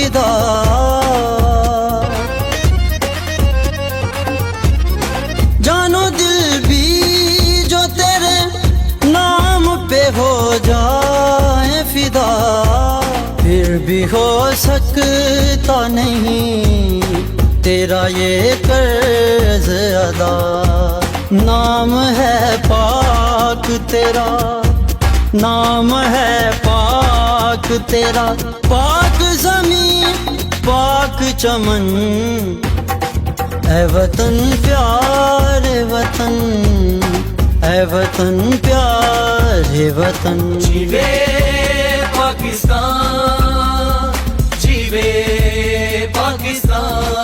फिदा। जानो दिल भी जो तेरे नाम पे हो जाए फिदा, फिर भी हो सकता नहीं तेरा ये कर्ज अदा। नाम है पाक तेरा, नाम है पाक तेरा, पाक ज़मीं पाक चमन। ऐ वतन प्यारे वतन, ऐ वतन प्यारे वतन। जीवे पाकिस्तान, जीवे पाकिस्तान।